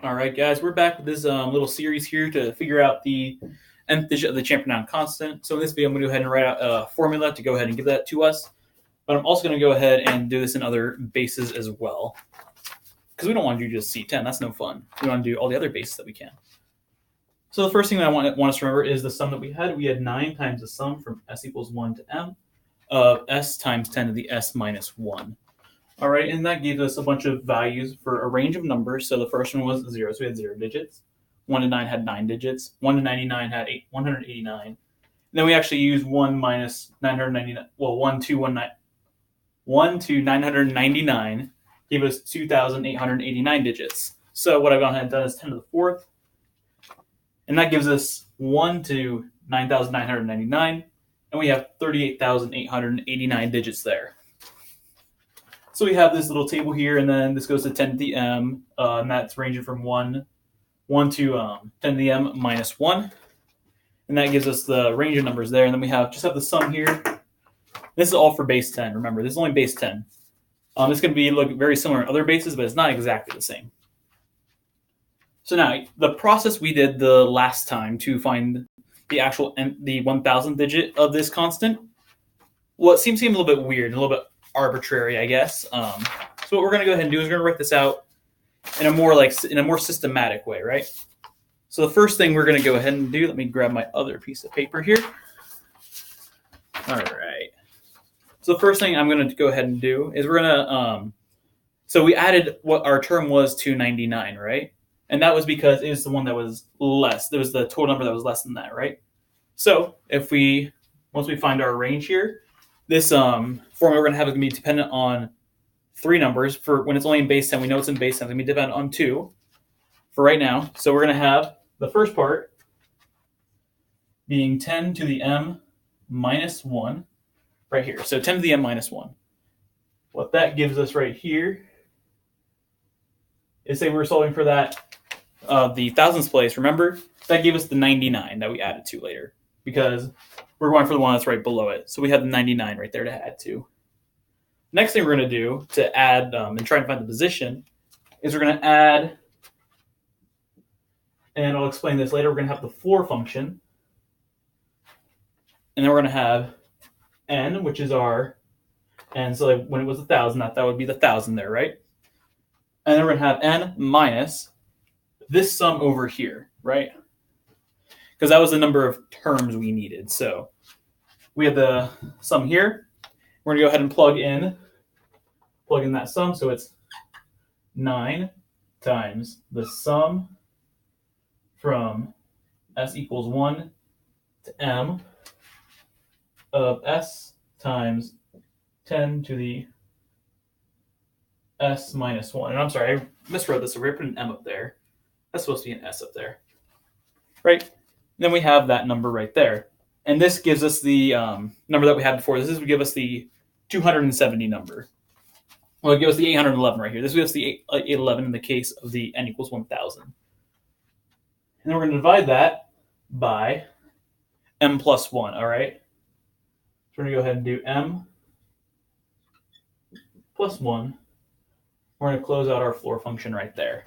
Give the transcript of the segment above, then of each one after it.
All right, guys, we're back with this little series here to figure out the nth digit of the Champernowne Constant. So in this video, I'm going to go ahead and write out a formula to go ahead and give that to us. But I'm also going to go ahead and do this in other bases as well, because we don't want to do just C10. That's no fun. We want to do all the other bases that we can. So the first thing that I want us to remember is the sum that we had. We had 9 times the sum from s equals 1 to m of s times 10 to the s minus 1. All right, and that gave us a bunch of values for a range of numbers. So the first one was 0, so we had 0 digits. 1 to 9 had 9 digits. 1 to 99 had 189. And then we actually used 1 minus 999. Well, 1 to 999 gave us 2,889 digits. So what I've gone ahead and done is 10 to the fourth. And that gives us 1 to 9,999. And we have 38,889 digits there. So we have this little table here, and then this goes to 10 to the m, and that's ranging from 1 to 10 to the m minus 1. And that gives us the range of numbers there. And then we just have the sum here. This is all for base 10. Remember, this is only base 10. It's going to look very similar in other bases, but it's not exactly the same. So now, the process we did the last time to find the 1,000th digit of this constant, well, it seems a little bit weird, a little bit arbitrary, I guess. So what we're going to go ahead and do is we're going to write this out in a more systematic way, right? So the first thing we're going to go ahead and do, let me grab my other piece of paper here. All right. So the first thing I'm going to go ahead and do is we're going to, so we added what our term was to 99, right? And that was because it was the one that was less. There was the total number that was less than that, right? So once we find our range here, this formula we're going to have is going to be dependent on 3 numbers. For when it's only in base 10, we know it's in base 10. It's going to be dependent on 2 for right now. So we're going to have the first part being 10 to the m minus 1 right here. So 10 to the m minus 1. What that gives us right here is, say we're solving for that, the thousandths place. Remember, that gave us the 99 that we added to later, because we're going for the one that's right below it. So we have the 99 right there to add to. Next thing we're going to do to add and try to find the position is we're going to add, and I'll explain this later, we're going to have the floor function. And then we're going to have n, which is our, and so like when it was 1,000, that would be the 1,000 there, right? And then we're going to have n minus this sum over here, right? Because that was the number of terms we needed. So we have the sum here. We're going to go ahead and plug in that sum. So it's 9 times the sum from s equals 1 to m of s times 10 to the s minus 1. And I'm sorry, I miswrote this. So we're going to put an m up there. That's supposed to be an s up there, right? Then we have that number right there. And this gives us the number that we had before. This would give us the 270 number. Well, it gives us the 811 right here. This gives us the 811 in the case of the n equals 1,000. And then we're going to divide that by m plus 1, all right? So we're going to go ahead and do m plus 1. We're going to close out our floor function right there.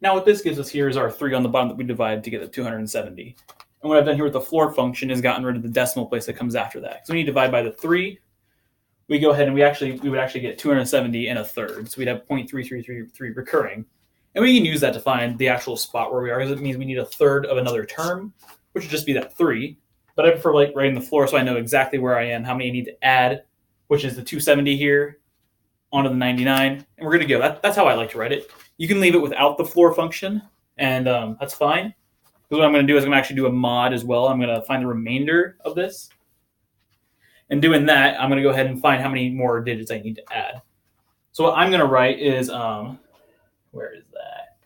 Now what this gives us here is our 3 on the bottom that we divided to get the 270. And what I've done here with the floor function is gotten rid of the decimal place that comes after that. So when you divide by the 3, we go ahead and we would actually get 270 and a third. So we'd have 0.3333 recurring. And we can use that to find the actual spot where we are, because it means we need a third of another term, which would just be that 3. But I prefer writing the floor so I know exactly where I am, how many I need to add, which is the 270 here onto the 99. And we're good to go. That's how I like to write it. You can leave it without the floor function, and that's fine. Because what I'm going to do is I'm going to actually do a mod as well. I'm going to find the remainder of this. And doing that, I'm going to go ahead and find how many more digits I need to add. So what I'm going to write is, where is that?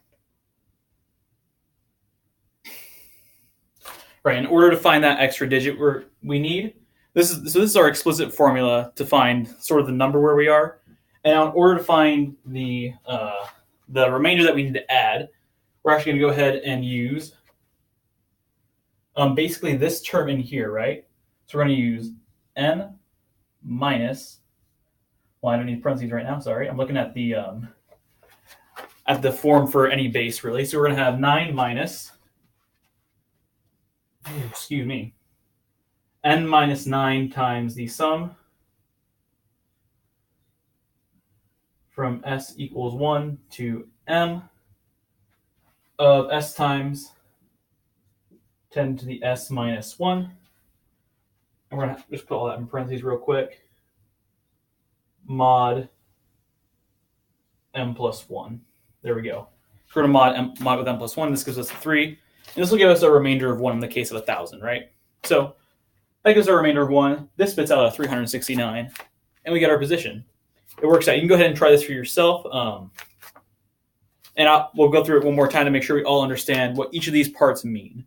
Right, in order to find that extra digit we need, this is our explicit formula to find sort of the number where we are. And in order to find the remainder that we need to add, we're actually going to go ahead and use basically this term in here, right? So we're going to use n minus, well, I don't need parentheses right now, sorry. I'm looking at the at the form for any base, really. So we're going to have 9 minus, excuse me, n minus 9 times the sum from s equals 1 to m of s times 10 to the s minus 1. And we're going to just put all that in parentheses real quick. Mod m plus 1. There we go. So we're going to mod with m plus 1. This gives us a 3. And this will give us a remainder of 1 in the case of 1,000, right? So that gives us a remainder of 1. This spits out a 369. And we get our position. It works out. You can go ahead and try this for yourself. We'll go through it one more time to make sure we all understand what each of these parts mean.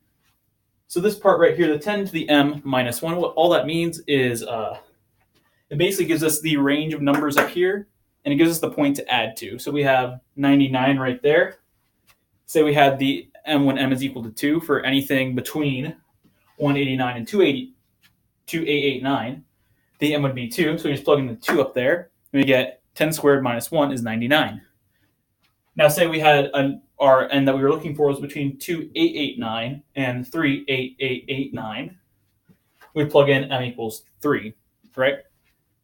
So this part right here, the 10 to the m minus 1, what all that means is it basically gives us the range of numbers up here, and it gives us the point to add to. So we have 99 right there. Say we had the m when m is equal to 2 for anything between 189 and 2889. The m would be 2, so we just plug in the 2 up there, and we get 10 squared minus 1 is 99. Now say we had our n that we were looking for was between 2889 and 38889. We'd plug in m equals 3, right?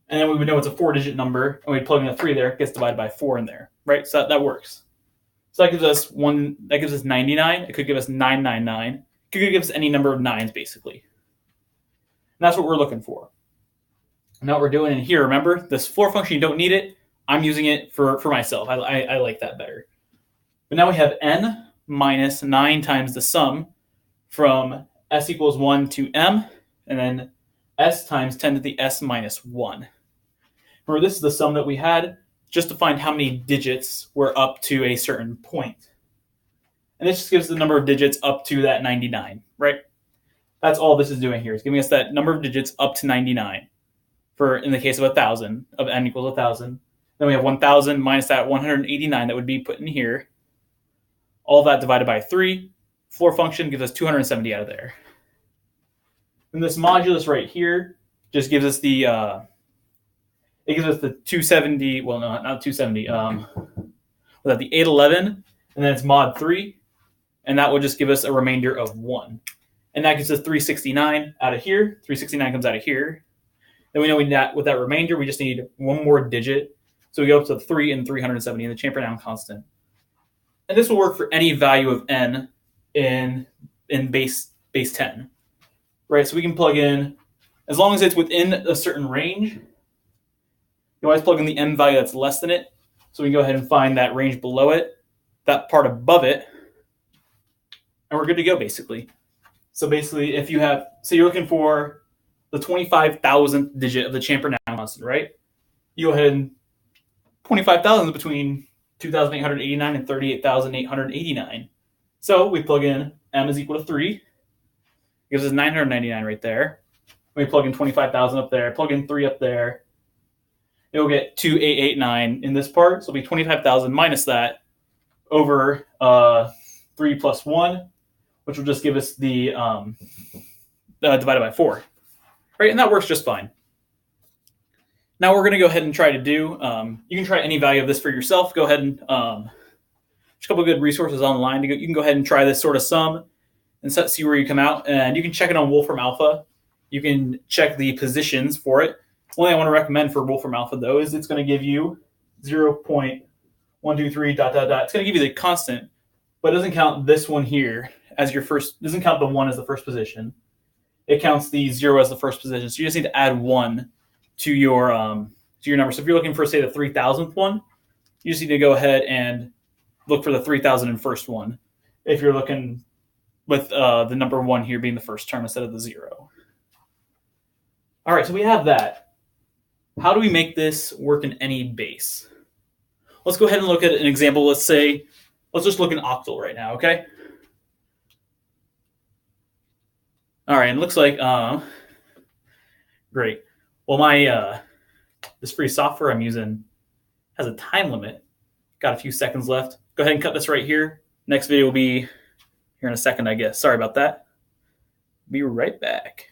And then we would know it's a 4-digit number, and we'd plug in a 3 there. It gets divided by 4 in there, right? So that works. So that gives us 99. It could give us 999. It could give us any number of 9s, basically. And that's what we're looking for. Now what we're doing in here, remember, this floor function, you don't need it. I'm using it for myself. I like that better. But now we have n minus 9 times the sum from s equals 1 to m, and then s times 10 to the s minus 1. Remember, this is the sum that we had just to find how many digits were up to a certain point. And this just gives the number of digits up to that 99, right? That's all this is doing here. It's giving us that number of digits up to 99 for, in the case of 1,000, of n equals 1,000. Then we have 1,000 minus that 189 that would be put in here. All that divided by 3. Floor function gives us 270 out of there. And this modulus right here just gives us the 270. Well, no, not 270. The 811, and then it's mod 3, and that would just give us a remainder of 1. And that gives us 369 out of here. 369 comes out of here. Then we know with that remainder, we just need one more digit. So we go up to 3 and 370 in the Champernowne constant. And this will work for any value of n in base 10. Right? So we can plug in, as long as it's within a certain range, you always plug in the n value that's less than it. So we can go ahead and find that range below it, that part above it, and we're good to go, basically. So basically, if you have, so you're looking for the 25,000th digit of the Champernowne constant, right? You go ahead and 25,000 is between 2,889 and 38,889. So we plug in m is equal to 3. It gives us 999 right there. We plug in 25,000 up there, plug in 3 up there. It will get 2,889 in this part. So it'll be 25,000 minus that over 3 plus 1, which will just give us the divided by 4. Right, and that works just fine. Now we're going to go ahead and try to do, you can try any value of this for yourself. Go ahead and, there's a couple of good resources online. You can go ahead and try this sort of sum and see where you come out. And you can check it on Wolfram Alpha. You can check the positions for it. One thing I want to recommend for Wolfram Alpha, though, is it's going to give you 0.123 ... It's going to give you the constant, but it doesn't count this one here as your first, doesn't count the 1 as the first position. It counts the 0 as the first position. So you just need to add 1 to your number. So if you're looking for, say, the 3,000th one, you just need to go ahead and look for the 3,001st one. If you're looking with the number 1 here being the first term instead of the 0. All right, so we have that. How do we make this work in any base? Let's go ahead and look at an example. Let's just look in octal right now, okay? All right, and it looks like, great. Well, my this free software I'm using has a time limit. Got a few seconds left. Go ahead and cut this right here. Next video will be here in a second, I guess. Sorry about that. Be right back.